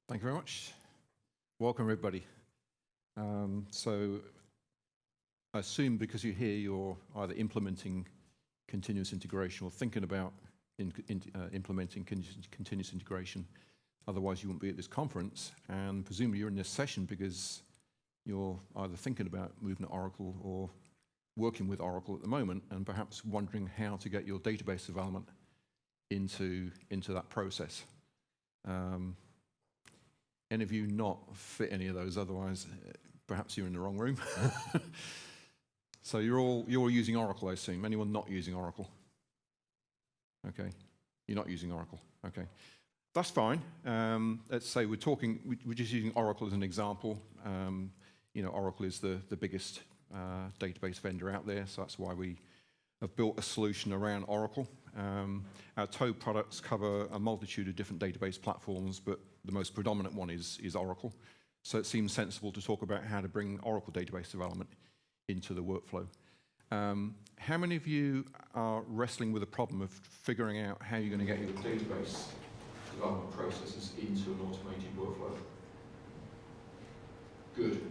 Thank you very much. Welcome, everybody. So I assume because you're here, you're either implementing continuous integration or thinking about implementing continuous integration. Otherwise, you wouldn't be at this conference. And presumably, you're in this session because you're either thinking about moving to Oracle or working with Oracle at the moment, and perhaps wondering how to get your database development into that process. Any of you not fit any of those? Otherwise, perhaps you're in the wrong room. So you're all using Oracle, I assume. Anyone not using Oracle? Okay, you're not using Oracle. Okay, that's fine. Let's say we're just using Oracle as an example. You know, Oracle is the biggest database vendor out there, so that's why we have built a solution around Oracle. Our Toad products cover a multitude of different database platforms, but the most predominant one is Oracle. So it seems sensible to talk about how to bring Oracle database development into the workflow. How many of you are wrestling with the problem of figuring out how you're going to get your database development processes into an automated workflow? Good.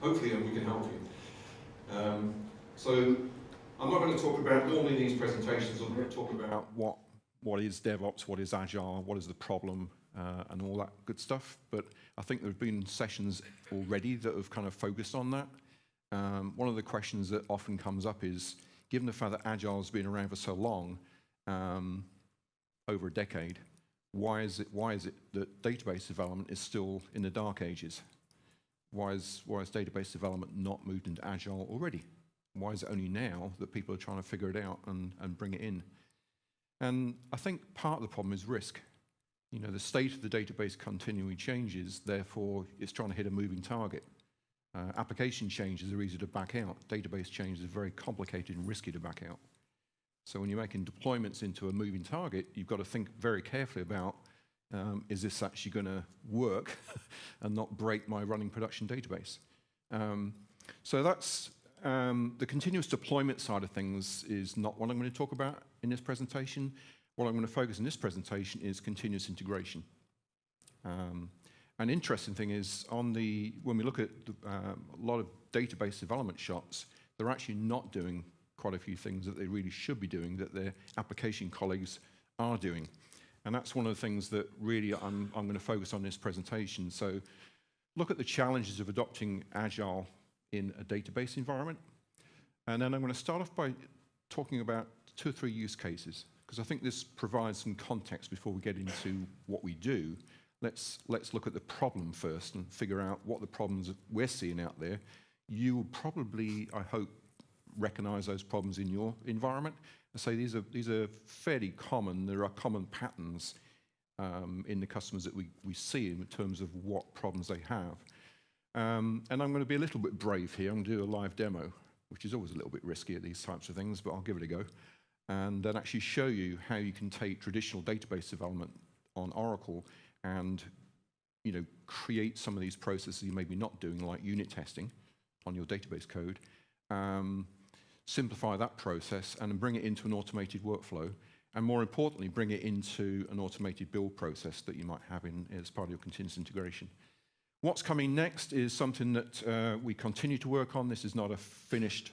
Hopefully we can help you. So I'm not going to talk about, normally in these presentations, I'm going to talk about what is DevOps, what is Agile, what is the problem, and all that good stuff. But I think there have been sessions already that have kind of focused on that. One of the questions that often comes up is, given the fact that Agile has been around for so long, over a decade, why is it that database development is still in the dark ages? Why is database development not moved into Agile already? Why is it only now that people are trying to figure it out and bring it in? And I think part of the problem is risk. You know, the state of the database continually changes, therefore it's trying to hit a moving target. Application changes are easy to back out. Database changes are very complicated and risky to back out. So when you're making deployments into a moving target, you've got to think very carefully about, is this actually going to work and not break my running production database? So that's the continuous deployment side of things is not what I'm going to talk about in this presentation. What I'm going to focus in this presentation is continuous integration. An interesting thing is when we look at a lot of database development shops, they're actually not doing quite a few things that they really should be doing that their application colleagues are doing. And that's one of the things that really I'm going to focus on in this presentation. So look at the challenges of adopting Agile in a database environment. And then I'm going to start off by talking about 2 or 3 use cases, because I think this provides some context before we get into what we do. Let's look at the problem first and figure out what the problems we're seeing out there. You will probably, I hope, recognize those problems in your environment. I say these are fairly common. There are common patterns in the customers that we see in terms of what problems they have. And I'm going to be a little bit brave here. I'm going to do a live demo, which is always a little bit risky at these types of things, but I'll give it a go. And then actually show you how you can take traditional database development on Oracle and create some of these processes you may be not doing, like unit testing on your database code, simplify that process and bring it into an automated workflow, and more importantly, bring it into an automated build process that you might have as part of your continuous integration. What's coming next is something that we continue to work on. This is not a finished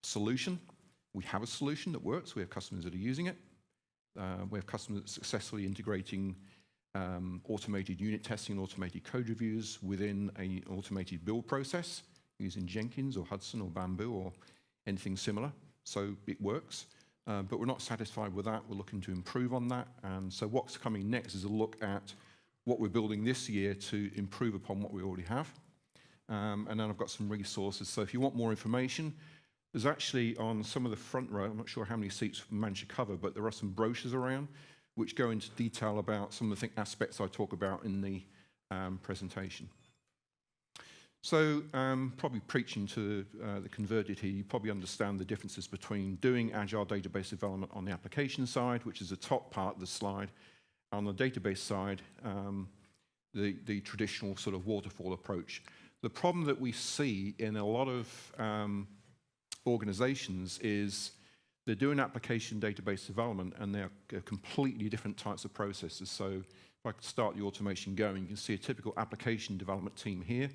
solution. We have a solution that works. We have customers that are using it. We have customers that are successfully integrating automated unit testing and automated code reviews within an automated build process using Jenkins or Hudson or Bamboo or anything similar. So it works. But we're not satisfied with that. We're looking to improve on that. And so what's coming next is a look at what we're building this year to improve upon what we already have. And then I've got some resources. So if you want more information, there's actually on some of the front row, I'm not sure how many seats we managed to cover, but there are some brochures around which go into detail about some of the aspects I talk about in the presentation. So probably preaching to the converted here, you probably understand the differences between doing Agile database development on the application side, which is the top part of the slide. On the database side, the traditional sort of waterfall approach. The problem that we see in a lot of organizations is they're doing application database development and they're completely different types of processes. So if I could start the automation going, you can see a typical application development team here,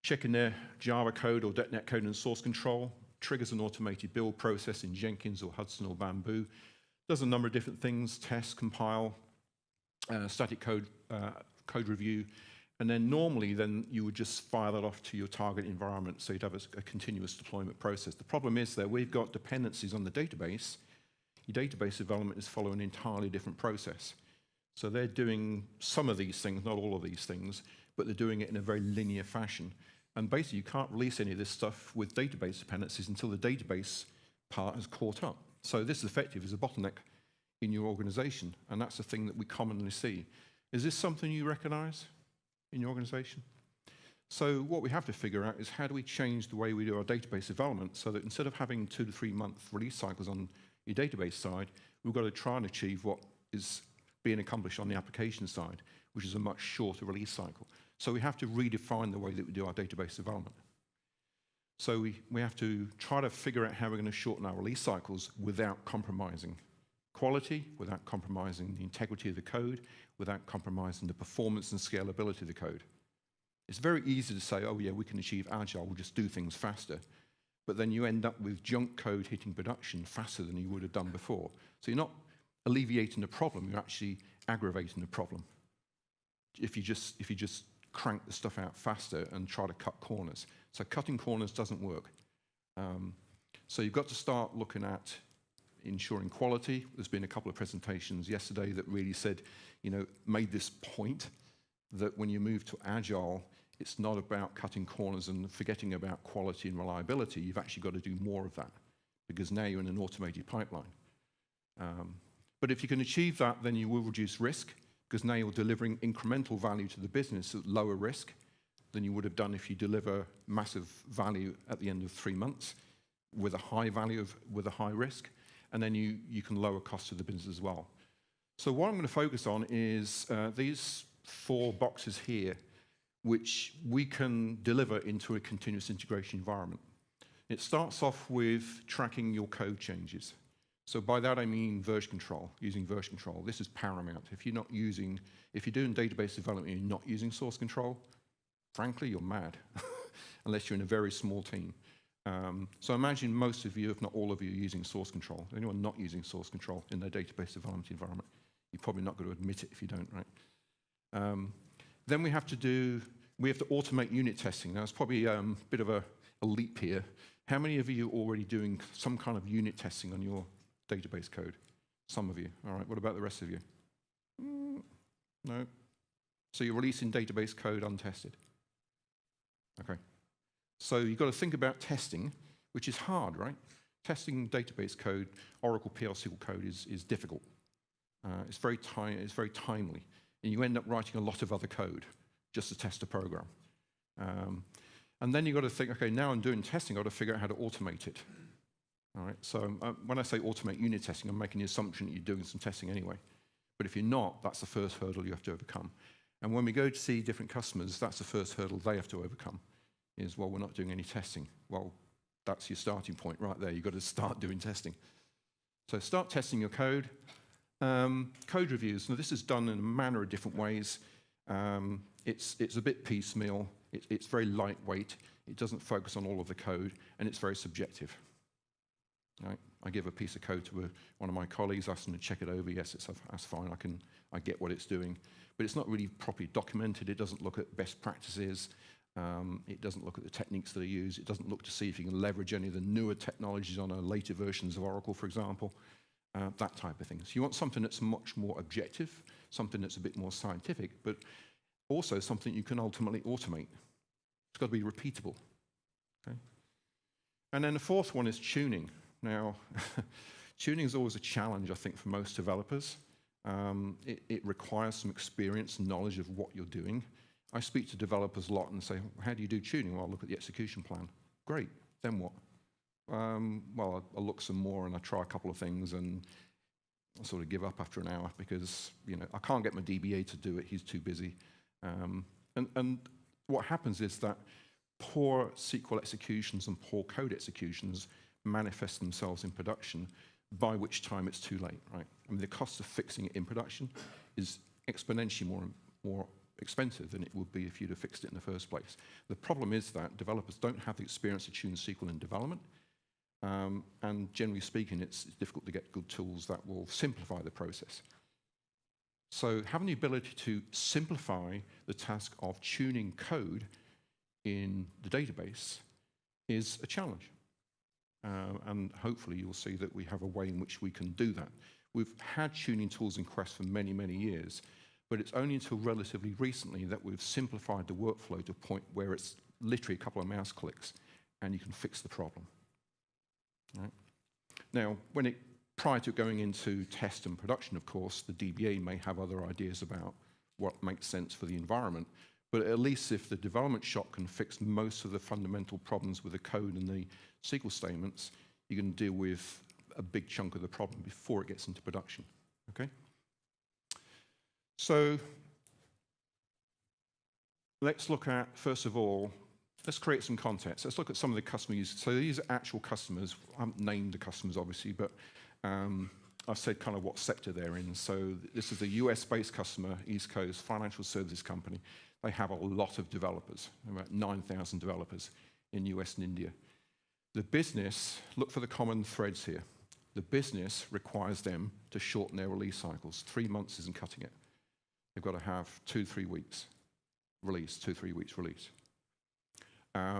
checking their Java code or .NET code and source control, triggers an automated build process in Jenkins or Hudson or Bamboo, does a number of different things, test, compile, static code, code review, and then normally then you would just fire that off to your target environment, so you'd have a continuous deployment process. The problem is that we've got dependencies on the database. Your database development is following an entirely different process. So they're doing some of these things, not all of these things, but they're doing it in a very linear fashion. And basically, you can't release any of this stuff with database dependencies until the database part has caught up. So this is effective as a bottleneck in your organization, and that's the thing that we commonly see. Is this something you recognize in your organization? So what we have to figure out is how do we change the way we do our database development so that instead of having 2 to 3 month release cycles on your database side, we've got to try and achieve what is being accomplished on the application side, which is a much shorter release cycle. So we have to redefine the way that we do our database development. So we have to try to figure out how we're going to shorten our release cycles without compromising quality, without compromising the integrity of the code, without compromising the performance and scalability of the code. It's very easy to say, oh yeah, we can achieve Agile, we'll just do things faster. But then you end up with junk code hitting production faster than you would have done before. So you're not alleviating the problem, you're actually aggravating the problem. If you just crank the stuff out faster and try to cut corners. So cutting corners doesn't work. So you've got to start looking at ensuring quality. There's been a couple of presentations yesterday that really said, made this point that when you move to Agile, it's not about cutting corners and forgetting about quality and reliability. You've actually got to do more of that because now you're in an automated pipeline. But if you can achieve that, then you will reduce risk because now you're delivering incremental value to the business at lower risk than you would have done if you deliver massive value at the end of 3 months with a high value with a high risk, and then you can lower costs to the business as well. So what I'm going to focus on is these 4 boxes here, which we can deliver into a continuous integration environment. It starts off with tracking your code changes. So by that I mean version control, using version control. This is paramount. If you're doing database development and you're not using source control, frankly, you're mad, unless you're in a very small team. So imagine most of you, if not all of you, are using source control. Anyone not using source control in their database development environment? You're probably not going to admit it if you don't, right? Then we have to automate unit testing. Now, it's probably a bit of a leap here. How many of you are already doing some kind of unit testing on your database code? Some of you. All right, what about the rest of you? No. So you're releasing database code untested. Okay. So you've got to think about testing, which is hard, right? Testing database code, Oracle PL/SQL code is difficult. It's very timely. And you end up writing a lot of other code just to test a program. And then you've got to think, okay, now I'm doing testing, I've got to figure out how to automate it. All right, so when I say automate unit testing, I'm making the assumption that you're doing some testing anyway. But if you're not, that's the first hurdle you have to overcome. And when we go to see different customers, that's the first hurdle they have to overcome, is, well, we're not doing any testing. Well, that's your starting point right there. You've got to start doing testing. So start testing your code. Code reviews. Now, this is done in a manner of different ways. It's a bit piecemeal. It's very lightweight. It doesn't focus on all of the code, and it's very subjective. Right? I give a piece of code to one of my colleagues, ask them to check it over. Yes, that's fine. I get what it's doing, but it's not really properly documented. It doesn't look at best practices. It doesn't look at the techniques that are used. It doesn't look to see if you can leverage any of the newer technologies on later versions of Oracle, for example. That type of thing. So you want something that's much more objective, something that's a bit more scientific, but also something you can ultimately automate. It's got to be repeatable. Okay? And then the fourth one is tuning. Now, tuning is always a challenge, I think, for most developers. It requires some experience and knowledge of what you're doing. I speak to developers a lot and say, how do you do tuning? Well, I'll look at the execution plan. Great, then what? Well, I'll look some more and I try a couple of things and I sort of give up after an hour because, I can't get my DBA to do it. He's too busy. And what happens is that poor SQL executions and poor code executions manifest themselves in production, by which time it's too late, right? I mean, the cost of fixing it in production is exponentially more expensive than it would be if you'd have fixed it in the first place. The problem is that developers don't have the experience to tune SQL in development, and generally speaking, it's difficult to get good tools that will simplify the process. So having the ability to simplify the task of tuning code in the database is a challenge. And hopefully you'll see that we have a way in which we can do that. We've had tuning tools in Quest for many, many years, but it's only until relatively recently that we've simplified the workflow to a point where it's literally a couple of mouse clicks and you can fix the problem. Right? Now, prior to going into test and production, of course, the DBA may have other ideas about what makes sense for the environment, but at least if the development shop can fix most of the fundamental problems with the code and the SQL statements, you can deal with a big chunk of the problem before it gets into production. Okay? So let's look at, first of all, let's create some context. Let's look at some of the customer users. So these are actual customers. I haven't named the customers, obviously, but I've said kind of what sector they're in. So this is a US-based customer, East Coast financial services company. They have a lot of developers, about 9,000 developers in US and India. The business, look for the common threads here. The business requires them to shorten their release cycles. 3 months isn't cutting it. They've got to have 2-3 weeks release, 2-3 weeks release.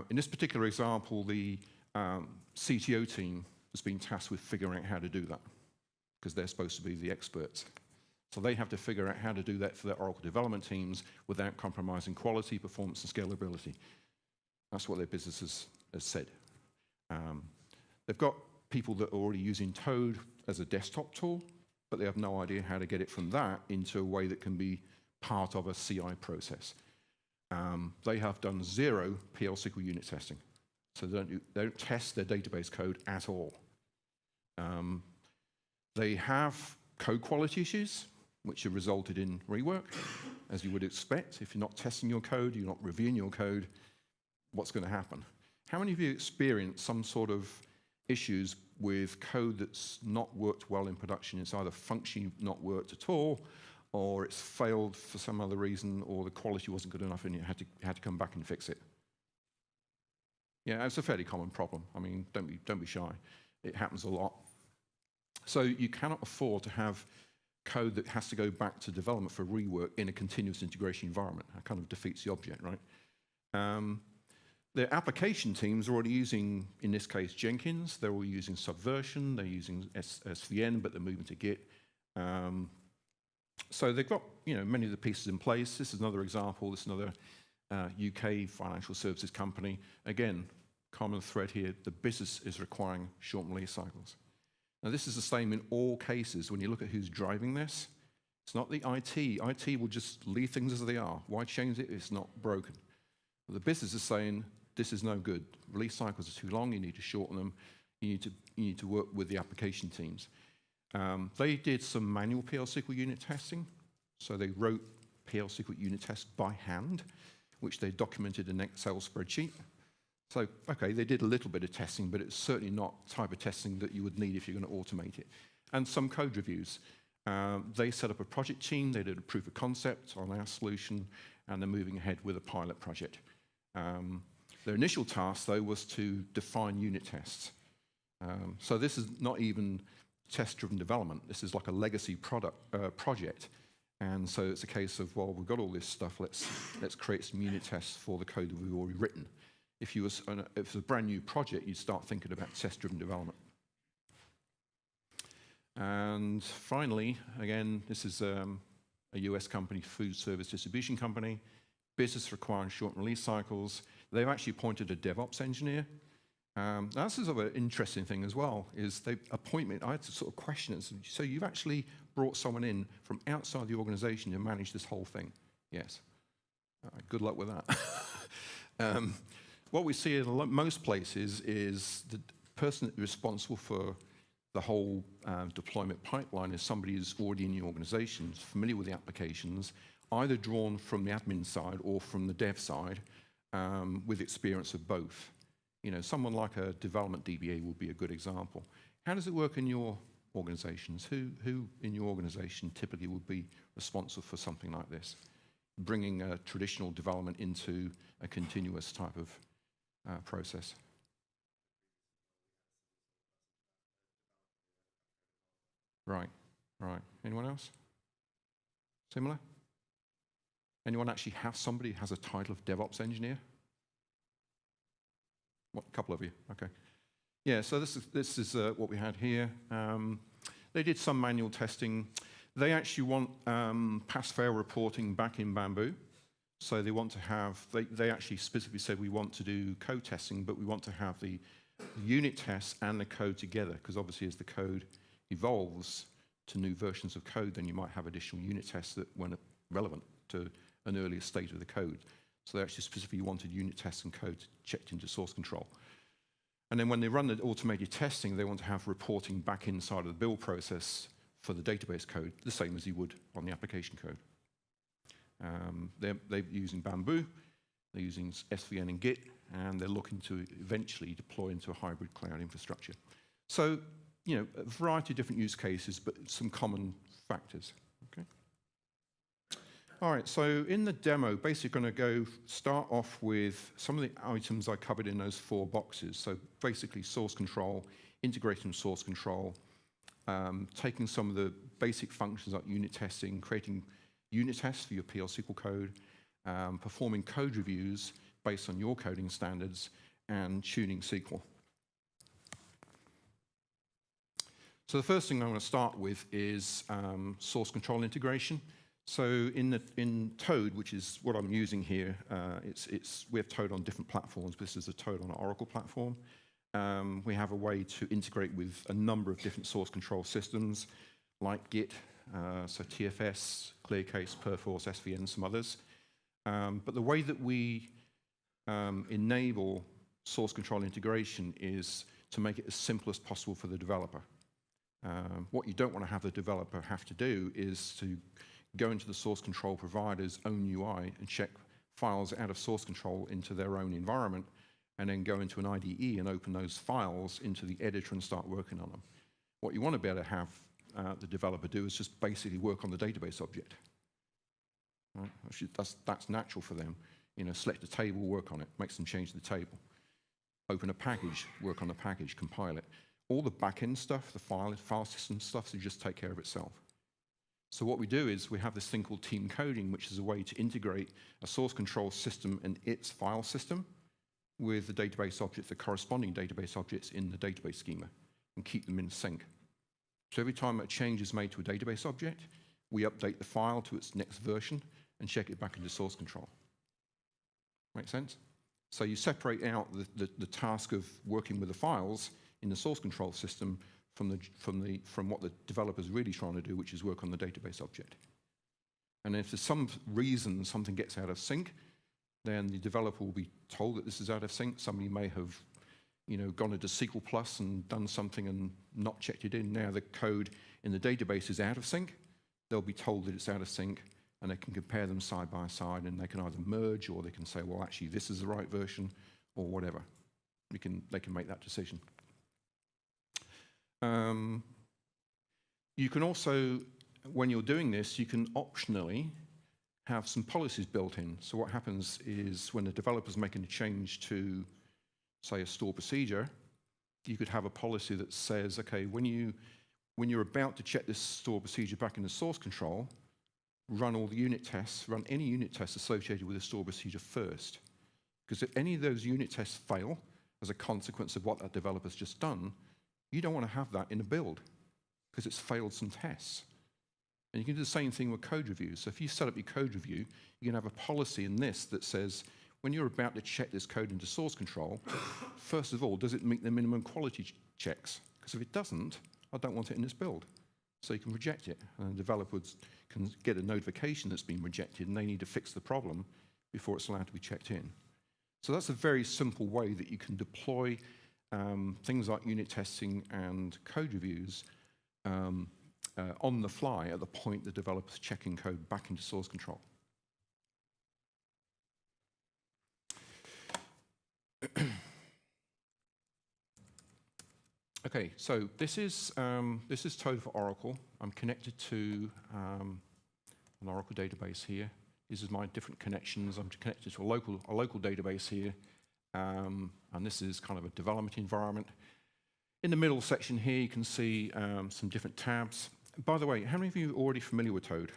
In this particular example, the CTO team has been tasked with figuring out how to do that because they're supposed to be the experts. So they have to figure out how to do that for their Oracle development teams without compromising quality, performance, and scalability. That's what their business has said. They've got people that are already using Toad as a desktop tool, but they have no idea how to get it from that into a way that can be part of a CI process. They have done 0 PL SQL unit testing. So they don't test their database code at all. They have code quality issues, which have resulted in rework, as you would expect. If you're not testing your code, you're not reviewing your code, what's going to happen? How many of you experience some sort of issues with code that's not worked well in production? It's either functionally not worked at all, or it's failed for some other reason, or the quality wasn't good enough and you had to come back and fix it. Yeah, it's a fairly common problem. I mean, don't be shy. It happens a lot. So you cannot afford to have code that has to go back to development for rework in a continuous integration environment. That kind of defeats the object, right? Their application teams are already using, in this case, Jenkins. They're all using Subversion. They're using SVN, but they're moving to Git. So they've got many of the pieces in place. This is another example. This is another UK financial services company. Again, common thread here, the business is requiring short release cycles. Now this is the same in all cases. When you look at who's driving this, it's not the IT. IT will just leave things as they are. Why change it? It's not broken. But the business is saying, this is no good. Release cycles are too long. You need to shorten them. You need to work with the application teams. They did some manual PL SQL unit testing. So they wrote PL SQL unit tests by hand, which they documented in an Excel spreadsheet. So, okay, they did a little bit of testing, but it's certainly not the type of testing that you would need if you're going to automate it. And some code reviews. They set up a project team. They did a proof of concept on our solution, and they're moving ahead with a pilot project. Their initial task, though, was to define unit tests. So this is not even test-driven development. This is like a legacy project. And so it's a case of, well, we've got all this stuff. Let's create some unit tests for the code that we've already written. If it's a brand new project, you'd start thinking about test-driven development. And finally, again, this is a US company, food service distribution company. Business requiring short release cycles. They've actually appointed a DevOps engineer. That's sort of an interesting thing as well, is they appointment. I had to sort of question it. So you've actually brought someone in from outside the organization to manage this whole thing? Yes. Good luck with that. What we see in most places is the person responsible for the whole deployment pipeline is somebody who's already in the organization, familiar with the applications, either drawn from the admin side or from the dev side, with experience of both. Someone like a development DBA would be a good example. How does it work in your organizations. Who in your organization typically would be responsible for something like this? Bringing a traditional development into a continuous type of process. Right, right. Anyone else? Similar? Anyone actually have somebody who has a title of DevOps engineer? What, a couple of you, okay. Yeah, so this is what we had here. They did some manual testing. They actually want pass-fail reporting back in Bamboo. So they want to have, they actually specifically said we want to do code testing, but we want to have the unit tests and the code together, because obviously as the code evolves to new versions of code, then you might have additional unit tests that weren't relevant to an earlier state of the code. So they actually specifically wanted unit tests and code checked into source control. And then when they run the automated testing, they want to have reporting back inside of the build process for the database code, the same as you would on the application code. They're using Bamboo, they're using SVN and Git, and they're looking to eventually deploy into a hybrid cloud infrastructure. So, you know, a variety of different use cases, but some common factors. Okay. All right, so in the demo, basically going to start off with some of the items I covered in those 4 boxes. So basically source control, integrating source control, taking some of the basic functions like unit testing, creating unit tests for your PL/SQL code, performing code reviews based on your coding standards, and tuning SQL. So the first thing I want to start with is source control integration. So in Toad, which is what I'm using here, we have Toad on different platforms. This is a Toad on an Oracle platform. We have a way to integrate with a number of different source control systems, like Git, so TFS, ClearCase, Perforce, SVN, some others. But the way that we enable source control integration is to make it as simple as possible for the developer. What you don't want to have the developer have to do is to go into the source control provider's own UI and check files out of source control into their own environment, and then go into an IDE and open those files into the editor and start working on them. What you want to be able to have the developer do is just basically work on the database object. Right? That's natural for them. You know, select a table, work on it, make some change to the table. Open a package, work on the package, compile it. All the back-end stuff, the file system stuff, so just take care of itself. So what we do is we have this thing called team coding, which is a way to integrate a source control system and its file system with the database objects, the corresponding database objects in the database schema, and keep them in sync. So every time a change is made to a database object, we update the file to its next version and check it back into source control. Make sense? So you separate out the task of working with the files in the source control system from what the developer's really trying to do, which is work on the database object. And if for some reason something gets out of sync, then the developer will be told that this is out of sync. Somebody may have, you know, gone into SQL Plus and done something and not checked it in. Now the code in the database is out of sync. They'll be told that it's out of sync, and they can compare them side by side, and they can either merge, or they can say, well, actually, this is the right version, or whatever. They can make that decision. You can also, when you're doing this, you can optionally have some policies built in. So what happens is when the developer's making a change to, say, a store procedure, you could have a policy that says, okay, when you're about to check this store procedure back into source control, run all the unit tests, run any unit tests associated with the store procedure first. Because if any of those unit tests fail as a consequence of what that developer's just done, you don't want to have that in a build because it's failed some tests. And you can do the same thing with code reviews. So if you set up your code review, you can have a policy in this that says, when you're about to check this code into source control, first of all, does it meet the minimum quality checks? Because if it doesn't, I don't want it in this build. So you can reject it, and the developers can get a notification that's been rejected, and they need to fix the problem before it's allowed to be checked in. So that's a very simple way that you can deploy things like unit testing and code reviews on the fly at the point the developer's checking code back into source control. Okay, so this is Toad for Oracle. I'm connected to an Oracle database here. These are my different connections. I'm connected to a local database here, and this is kind of a development environment. In the middle section here, you can see some different tabs. By the way, how many of you are already familiar with Toad?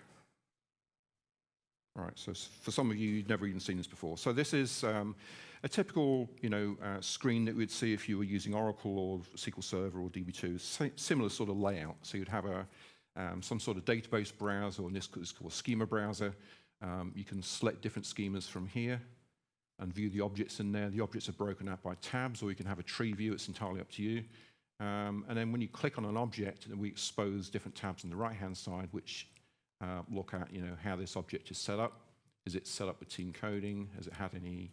All right, so for some of you, you've never even seen this before. So this is a typical, screen that we'd see if you were using Oracle or SQL Server or DB2. Similar sort of layout. So you'd have some sort of database browser, or in this case called Schema Browser. You can select different schemas from here and view the objects in there. The objects are broken out by tabs, or you can have a tree view. It's entirely up to you. And then when you click on an object, we expose different tabs on the right-hand side, which look at how this object is set up. Is it set up with team coding? Has it had any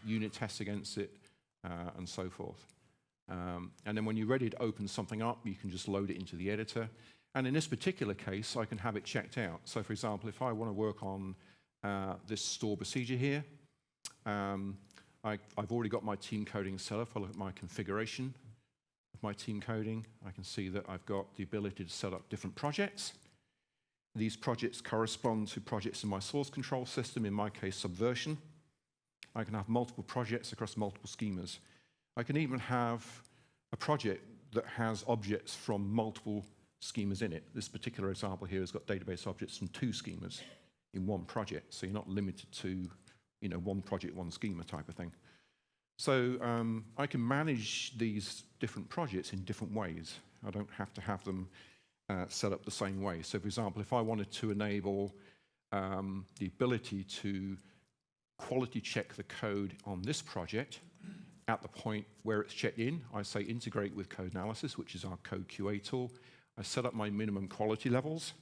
unit tests against it? And so forth. And then when you're ready to open something up, you can just load it into the editor. And in this particular case, I can have it checked out. So for example, if I want to work on this store procedure here, I've already got my team coding set up. I look at my configuration of my team coding. I can see that I've got the ability to set up different projects. These projects correspond to projects in my source control system, in my case, Subversion. I can have multiple projects across multiple schemas. I can even have a project that has objects from multiple schemas in it. This particular example here has got database objects from 2 schemas in one project, so you're not limited to one project, one schema type of thing. So I can manage these different projects in different ways. I don't have to have them set up the same way. So for example, if I wanted to enable the ability to quality check the code on this project at the point where it's checked in, I say integrate with code analysis, which is our code QA tool. I set up my minimum quality levels.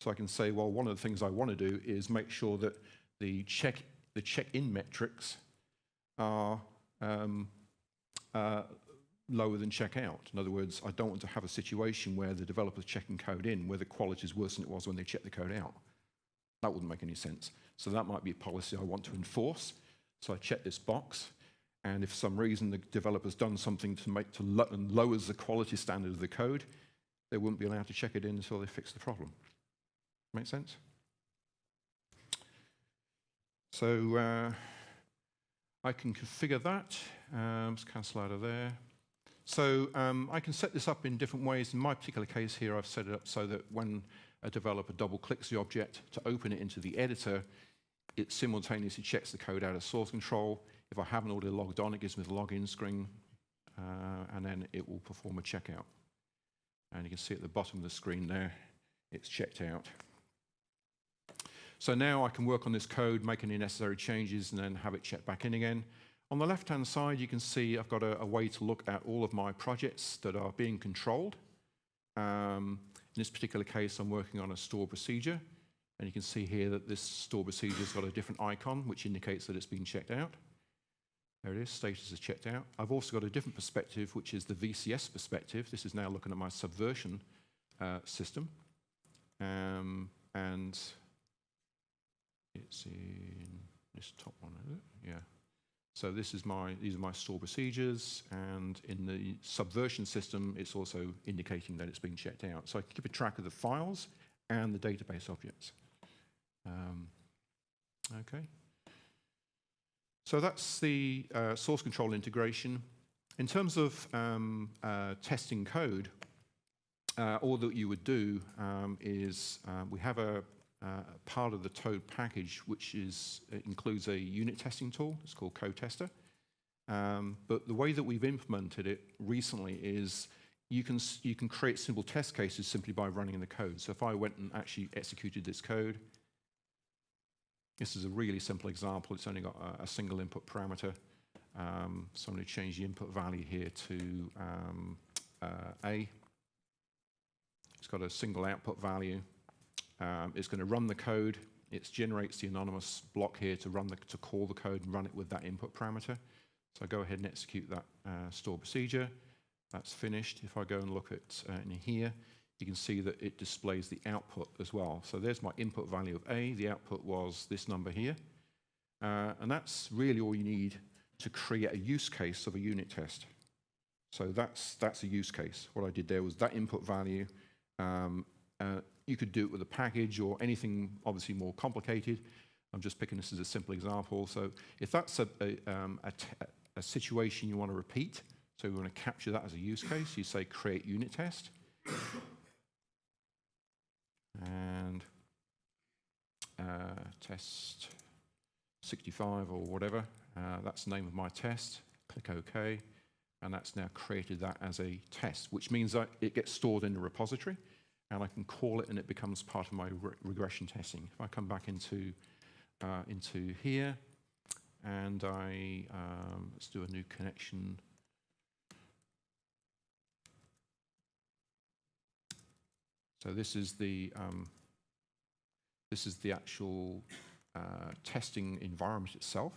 So I can say, well, one of the things I want to do is make sure that the check-in metrics are lower than check-out. In other words, I don't want to have a situation where the developer's checking code in where the quality is worse than it was when they checked the code out. That wouldn't make any sense. So that might be a policy I want to enforce. So I check this box, and if for some reason the developer's done something and lowers the quality standard of the code, they wouldn't be allowed to check it in until they fix the problem. Make sense? So I can configure that. Let's cancel out of there. So I can set this up in different ways. In my particular case here, I've set it up so that when a developer double-clicks the object to open it into the editor, it simultaneously checks the code out of source control. If I haven't already logged on, it gives me the login screen, and then it will perform a checkout. And you can see at the bottom of the screen there, it's checked out. So now I can work on this code, make any necessary changes, and then have it checked back in again. On the left-hand side, you can see I've got a way to look at all of my projects that are being controlled. In this particular case, I'm working on a store procedure. And you can see here that this store procedure's got a different icon, which indicates that it's been checked out. There it is, status is checked out. I've also got a different perspective, which is the VCS perspective. This is now looking at my Subversion system. And it's in this top one, is it? Yeah. So these are my store procedures, and in the Subversion system, it's also indicating that it's been checked out. So I can keep a track of the files and the database objects. Okay. So that's the source control integration. In terms of testing code, all that you would do is we have a part of the Toad package which includes a unit testing tool. It's called Code Tester. But the way that we've implemented it recently is you can create simple test cases simply by running the code. So if I went and actually executed this code, this is a really simple example. It's only got a single input parameter. So I'm going to change the input value here to A. It's got a single output value. It's going to run the code. It generates the anonymous block here to call the code and run it with that input parameter. So I go ahead and execute that store procedure. That's finished. If I go and look at in here, you can see that it displays the output as well. So there's my input value of A. The output was this number here. And that's really all you need to create a use case of a unit test. So that's a use case. What I did there was that input value. You could do it with a package or anything obviously more complicated. I'm just picking this as a simple example. So if that's a situation you want to repeat, so we want to capture that as a use case, you say create unit test. And test 65 or whatever, that's the name of my test. Click OK, and that's now created that as a test, which means that it gets stored in the repository, and I can call it, and it becomes part of my regression testing. If I come back into here, and let's do a new connection. So this is the actual testing environment itself.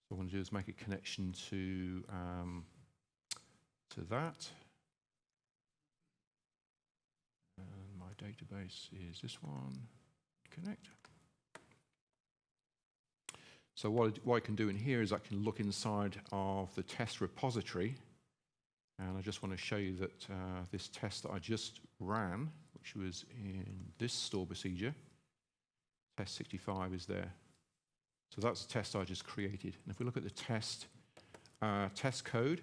So what I want to do is make a connection to that. And my database is this one. Connect. So what I can do in here is I can look inside of the test repository, and I just want to show you that this test that I just ran, which was in this store procedure, test 65 is there. So that's the test I just created. And if we look at the test code,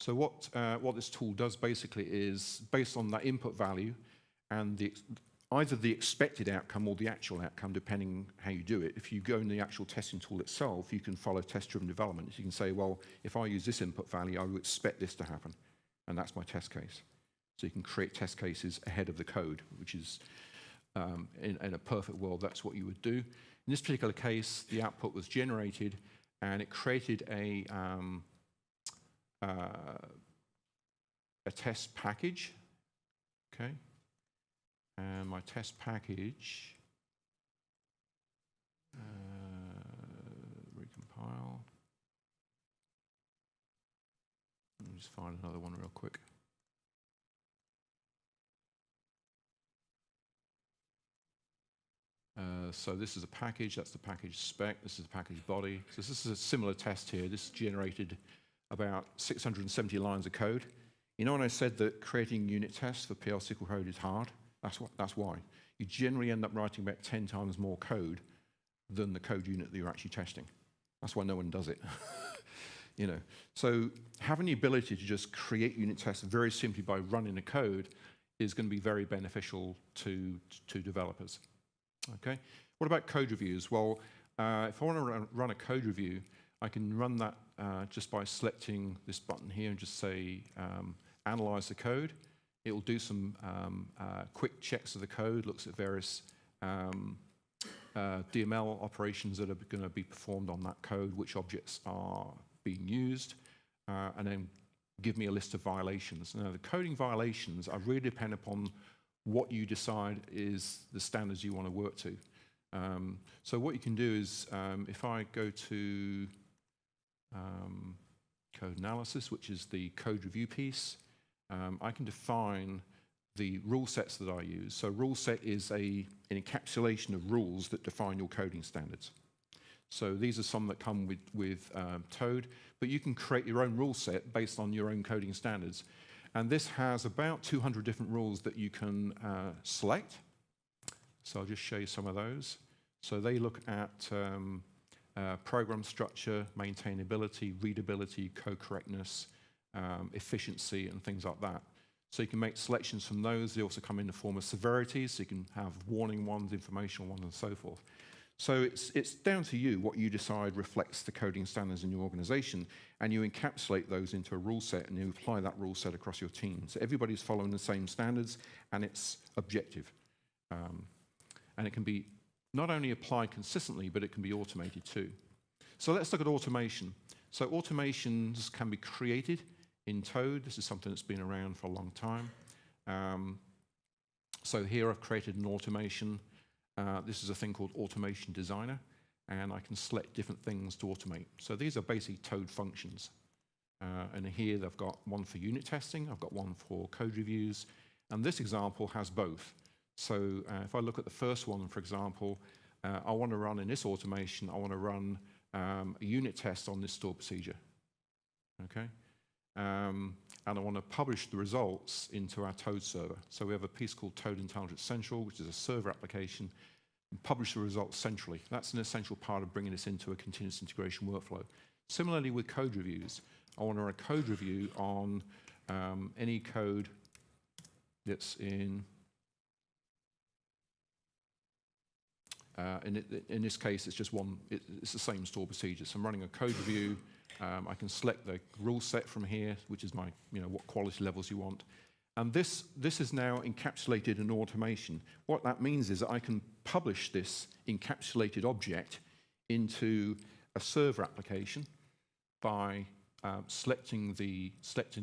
so what this tool does basically is based on that input value and either the expected outcome or the actual outcome, depending how you do it. If you go in the actual testing tool itself, you can follow test-driven development. So you can say, well, if I use this input value, I would expect this to happen. And that's my test case. So you can create test cases ahead of the code, which is, in a perfect world, that's what you would do. In this particular case, the output was generated, and it created a test package, okay? And my test package, recompile. Let me just find another one real quick. So this is a package, that's the package spec, this is the package body. So this is a similar test here. This generated about 670 lines of code. You know when I said that creating unit tests for PL SQL code is hard? That's why. You generally end up writing about 10 times more code than the code unit that you're actually testing. That's why no one does it. You know, so having the ability to just create unit tests very simply by running the code is going to be very beneficial to developers. Okay. What about code reviews? Well, if I want to run a code review, I can run that just by selecting this button here and just say analyze the code. It will do some quick checks of the code, looks at various DML operations that are going to be performed on that code, which objects are being used, and then give me a list of violations. Now, the coding violations are really dependent upon what you decide is the standards you want to work to. So what you can do is, if I go to code analysis, which is the code review piece, I can define the rule sets that I use. So rule set is an encapsulation of rules that define your coding standards. So these are some that come with Toad, but you can create your own rule set based on your own coding standards. And this has about 200 different rules that you can select. So I'll just show you some of those. So they look at program structure, maintainability, readability, code correctness, efficiency, and things like that. So you can make selections from those. They also come in the form of severities, so you can have warning ones, informational ones, and so forth. So it's down to you what you decide reflects the coding standards in your organization, and you encapsulate those into a rule set, and you apply that rule set across your team. So everybody's following the same standards, and it's objective. And it can be not only applied consistently, but it can be automated too. So let's look at automation. So automations can be created in Toad. This is something that's been around for a long time. So here I've created an automation. This is a thing called Automation Designer, and I can select different things to automate. So these are basic Toad functions. And here I've got one for unit testing, I've got one for code reviews, and this example has both. So if I look at the first one, for example, I want to run in this automation, I want to run a unit test on this stored procedure. Okay? and I want to publish the results into our Toad server. So we have a piece called Toad Intelligence Central, which is a server application, and publish the results centrally. That's an essential part of bringing this into a continuous integration workflow. Similarly with code reviews, I want to run a code review on any code that's in this case, it's just one, it's the same store procedure. So I'm running a code review. I can select the rule set from here, which is my, what quality levels you want. And this is now encapsulated in automation. What that means is that I can publish this encapsulated object into a server application by selecting the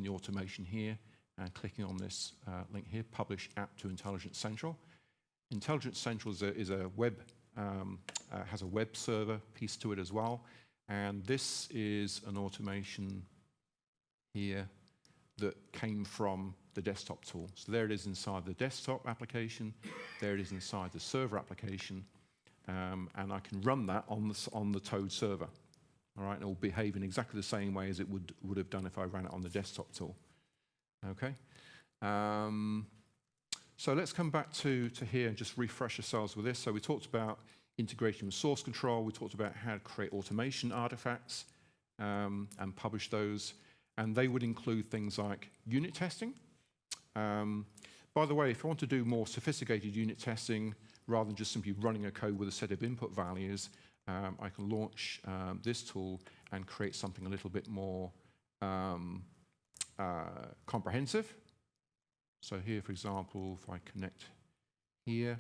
automation here and clicking on this link here, Publish App to Intelligence Central. Intelligence Central is a web, has a web server piece to it as well. And this is an automation here that came from the desktop tool. So there it is inside the desktop application. There it is inside the server application. And I can run that on the Toad server. All right, and it will behave in exactly the same way as it would have done if I ran it on the desktop tool. Okay. So let's come back to here and just refresh ourselves with this. So we talked about integration with source control. We talked about how to create automation artifacts and publish those. And they would include things like unit testing. By the way, if I want to do more sophisticated unit testing, rather than just simply running a code with a set of input values, I can launch this tool and create something a little bit more comprehensive. So here, for example, if I connect here,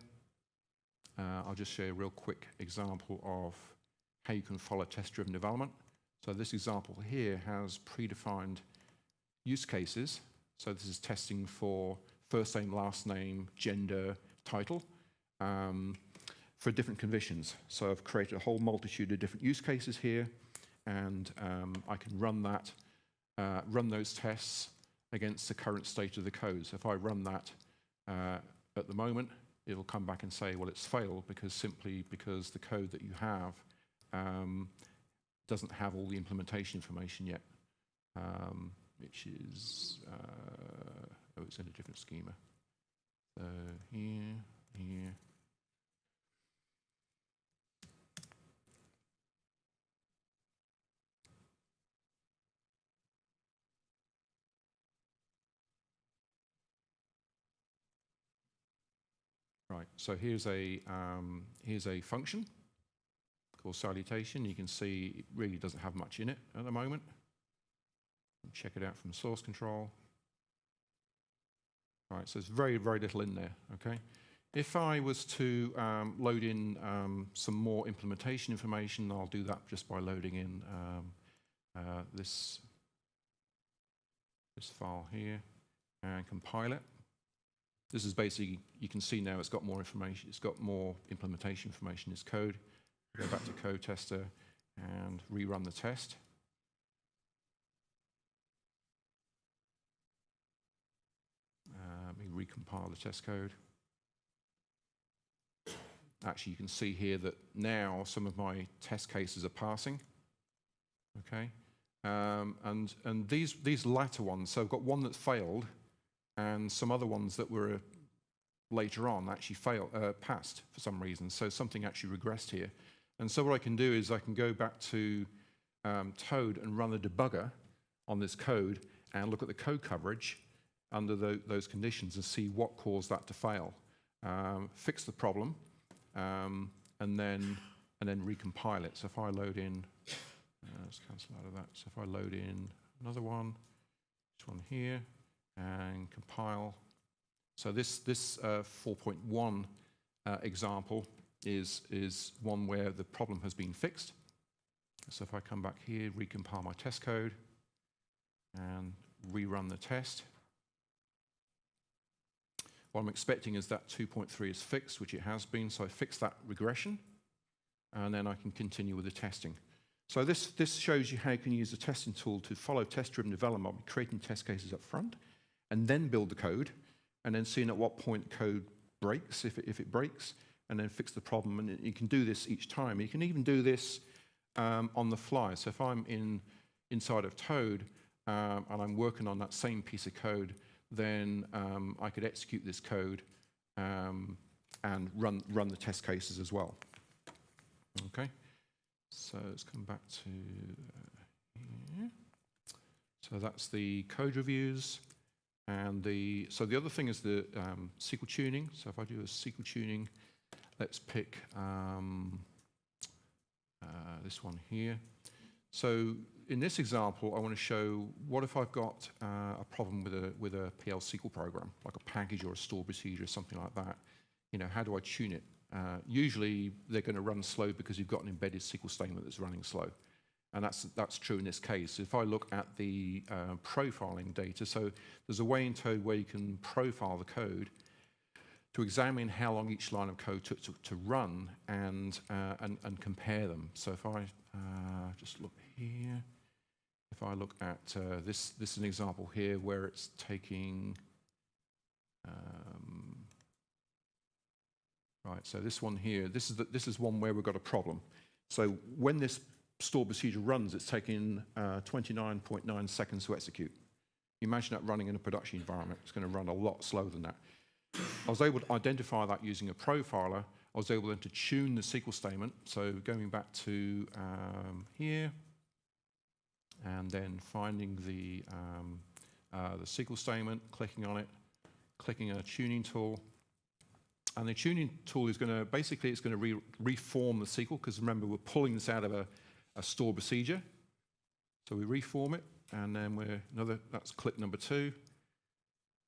I'll just show you a real quick example of how you can follow test-driven development. So this example here has predefined use cases. So this is testing for first name, last name, gender, title, for different conditions. So I've created a whole multitude of different use cases here, and I can run that, run those tests against the current state of the code. So if I run that at the moment, it'll come back and say, well, it's failed simply because the code that you have doesn't have all the implementation information yet, which is, oh, it's in a different schema. So here. Right, so here's a function called salutation. You can see it really doesn't have much in it at the moment. Check it out from source control. All right, so there's very, very little in there, okay? If I was to load in some more implementation information, I'll do that just by loading in this file here and compile it. This is basically, you can see now it's got more information, it's got more implementation information in its code. Go back to code tester and rerun the test. Let me recompile the test code. Actually, you can see here that now some of my test cases are passing. Okay, and these latter ones, so I've got one that failed, and some other ones that were later on actually passed for some reason. So something actually regressed here. And so what I can do is I can go back to Toad and run a debugger on this code and look at the code coverage under those conditions and see what caused that to fail. Fix the problem, and then recompile it. So if I load in, let's cancel out of that. So if I load in another one, this one here, and compile. So this 4.1 example is one where the problem has been fixed. So if I come back here, recompile my test code, and rerun the test, what I'm expecting is that 2.3 is fixed, which it has been. So I fixed that regression, and then I can continue with the testing. So this shows you how you can use the testing tool to follow test-driven development, creating test cases up front, and then build the code, and then seeing at what point code breaks, if it breaks, and then fix the problem. And you can do this each time. You can even do this on the fly. So if I'm inside of Toad, and I'm working on that same piece of code, then I could execute this code and run the test cases as well. Okay, so let's come back to here. So that's the code reviews, and so the other thing is the SQL tuning. So if I do a SQL tuning, let's pick this one here. So in this example, I want to show what if I've got a problem with a PL SQL program, like a package or a store procedure or something like that. You know, how do I tune it? Usually they're going to run slow because you've got an embedded SQL statement that's running slow. And that's true in this case. If I look at the profiling data, so there's a way in Toad where you can profile the code to examine how long each line of code took to run and compare them. So if I just look here, if I look at this is an example here where it's taking, right, so this one here, this is one where we've got a problem. So when this store procedure runs, it's taking 29.9 seconds to execute. Imagine that running in a production environment. It's going to run a lot slower than that. I was able to identify that using a profiler. I was able then to tune the SQL statement. So going back to here, and then finding the SQL statement, clicking on it, clicking a tuning tool. And the tuning tool is going to, basically it's going to reform the SQL, because remember we're pulling this out of a store procedure. So we reform it, and then that's click number 2.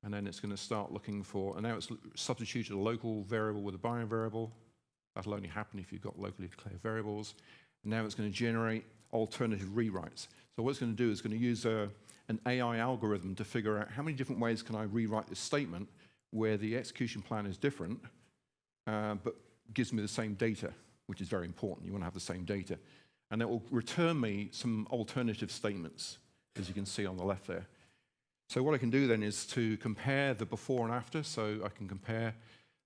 And then it's going to start looking for, and now it's substituted a local variable with a binary variable. That'll only happen if you've got locally declared variables. And now it's going to generate alternative rewrites. So what it's going to do is going to use an AI algorithm to figure out how many different ways can I rewrite this statement where the execution plan is different, but gives me the same data, which is very important. You want to have the same data. And it will return me some alternative statements, as you can see on the left there. So what I can do then is to compare the before and after. So I can compare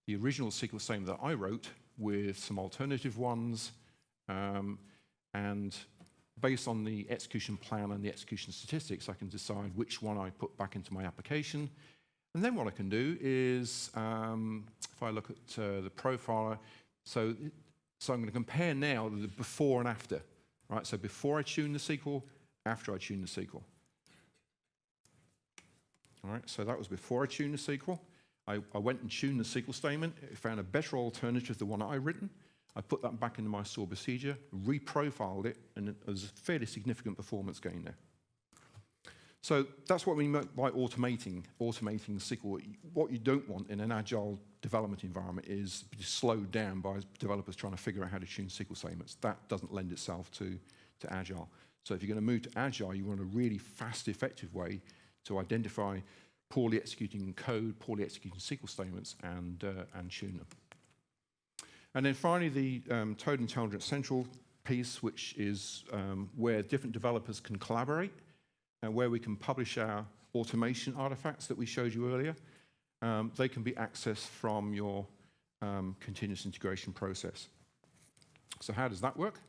the original SQL statement that I wrote with some alternative ones, and based on the execution plan and the execution statistics, I can decide which one I put back into my application. And then what I can do is, if I look at the profiler, so I'm going to compare now the before and after, right? So before I tune the SQL, after I tune the SQL. All right, so that was before I tuned the SQL. I went and tuned the SQL statement, found a better alternative than the one I written. I put that back into my store procedure, reprofiled it, and there's a fairly significant performance gain there. So that's what we mean by automating SQL. What you don't want in an agile development environment is to be slowed down by developers trying to figure out how to tune SQL statements. That doesn't lend itself to agile. So if you're going to move to agile, you want a really fast, effective way to identify poorly executing code, poorly executing SQL statements, and tune them. And then finally, the Toad Intelligence Central piece, which is where different developers can collaborate, and where we can publish our automation artifacts that we showed you earlier. They can be accessed from your continuous integration process. So how does that work?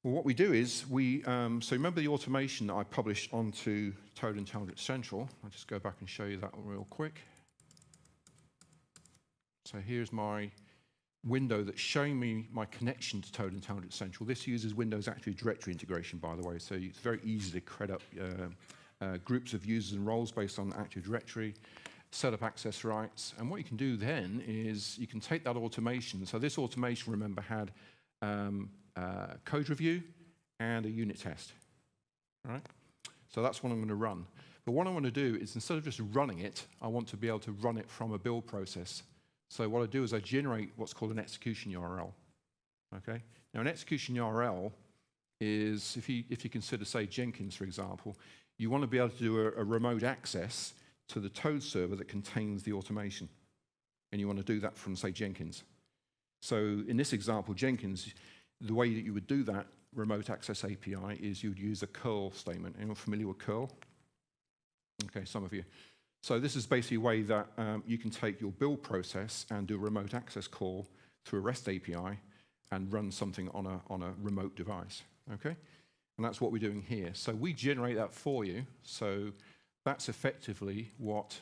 Well, what we do is so remember the automation that I published onto Toad Intelligence Central. I'll just go back and show you that real quick. So here's my window that's showing me my connection to Toad Intelligence Central. This uses Windows Active Directory integration, by the way, so it's very easy to create up groups of users and roles based on Active Directory, set up access rights, and what you can do then is you can take that automation. So this automation, remember, had code review and a unit test. All right? So that's what I'm going to run. But what I want to do is, instead of just running it, I want to be able to run it from a build process. So what I do is I generate what's called an execution URL. Okay? Now an execution URL is, if you consider, say, Jenkins, for example, you want to be able to do a remote access to the Toad server that contains the automation. And you want to do that from, say, Jenkins. So in this example, Jenkins, the way that you would do that remote access API is you'd use a curl statement. Anyone familiar with curl? Okay, some of you. So this is basically a way that you can take your build process and do a remote access call through a REST API and run something on a remote device. Okay? And that's what we're doing here. So we generate that for you. So that's effectively what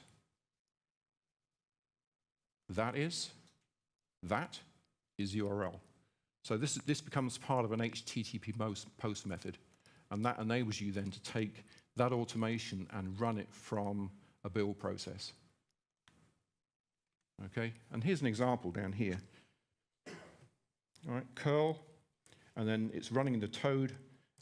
that is. That is URL. So this becomes part of an HTTP post method. And that enables you then to take that automation and run it from a build process. Okay, and here's an example down here. All right, curl, and then it's running the Toad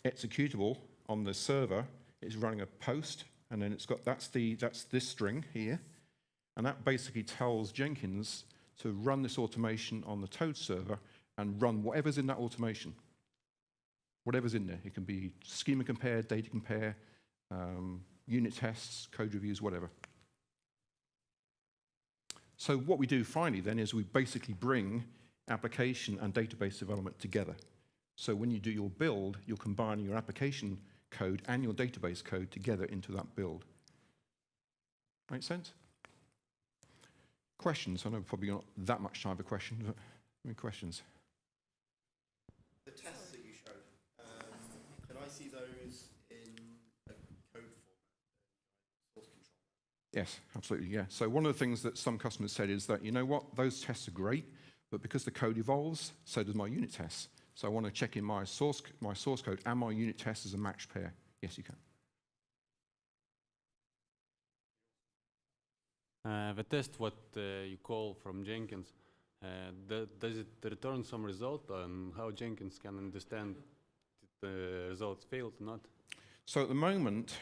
executable on the server. It's running a post, and then it's got that's this string here, and that basically tells Jenkins to run this automation on the Toad server and run whatever's in that automation. Whatever's in there. It can be schema compare, data compare, unit tests, code reviews, whatever. So what we do finally then is we basically bring application and database development together. So when you do your build, you're combining your application code and your database code together into that build. Make sense? Questions? I know probably not that much time for questions, but any questions? The tests that you showed, can I see those in a code format, source control? Yes, absolutely, yeah. So one of the things that some customers said is that, you know what, those tests are great, but because the code evolves, so does my unit tests. So I want to check in my source code and my unit tests as a matched pair. Yes, you can. The test, what you call from Jenkins, does it return some result on how Jenkins can understand if the results failed or not? So at the moment,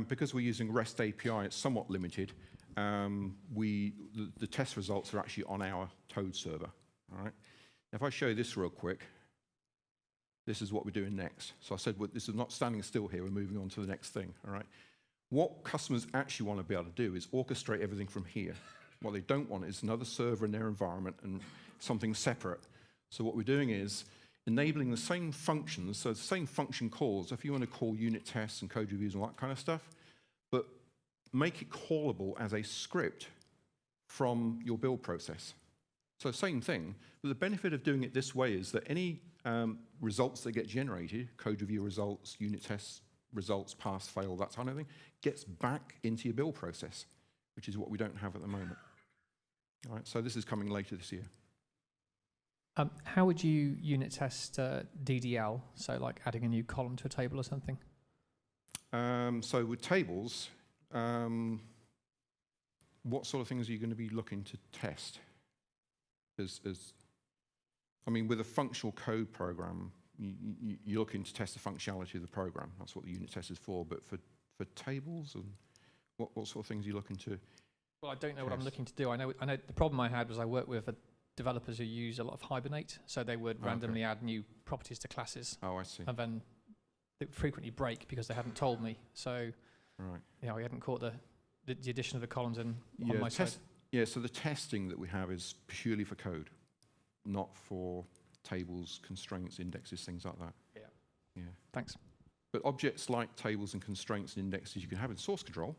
because we're using REST API, it's somewhat limited. The test results are actually on our Toad server. All right. If I show you this real quick, this is what we're doing next. So I said, well, this is not standing still here. We're moving on to the next thing. All right. What customers actually want to be able to do is orchestrate everything from here. What they don't want is another server in their environment and something separate. So what we're doing is enabling the same functions, so the same function calls, if you want to call unit tests and code reviews and all that kind of stuff, but make it callable as a script from your build process. So same thing, but the benefit of doing it this way is that any results that get generated, code review results, unit tests results, pass, fail, that kind of thing, gets back into your build process, which is what we don't have at the moment. All right, so this is coming later this year. How would you unit test DDL? So like adding a new column to a table or something? So with tables, what sort of things are you going to be looking to test? I mean, with a functional code program, you're looking to test the functionality of the program. That's what the unit test is for. But for tables, and what sort of things are you looking to? Well, I don't know what I'm looking to do. I know the problem I had was I worked with developers who use a lot of Hibernate, so they would randomly add new properties to classes. Oh, I see. And then they would frequently break because they hadn't told me. So, you know, we hadn't caught the addition of the columns in on my side. Yeah, so the testing that we have is purely for code, not for tables, constraints, indexes, things like that. Yeah. Yeah. Thanks. But objects like tables and constraints and indexes you can have in source control.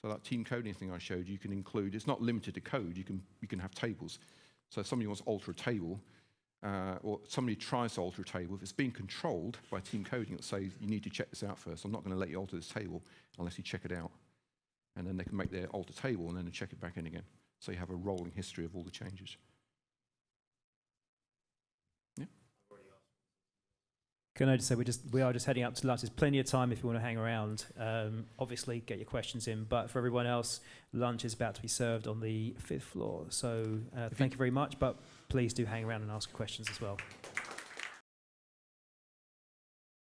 So that team coding thing I showed you can include, it's not limited to code, you can have tables. So if somebody wants to alter a table, or somebody tries to alter a table, if it's being controlled by team coding, it'll say, you need to check this out first. I'm not going to let you alter this table unless you check it out. And then they can make their alter table and then check it back in again. So you have a rolling history of all the changes. Yeah. Can I just say we are just heading up to lunch. There's plenty of time if you want to hang around. Obviously, get your questions in. But for everyone else, lunch is about to be served on the 5th floor. So thank you very much. But please do hang around and ask questions as well.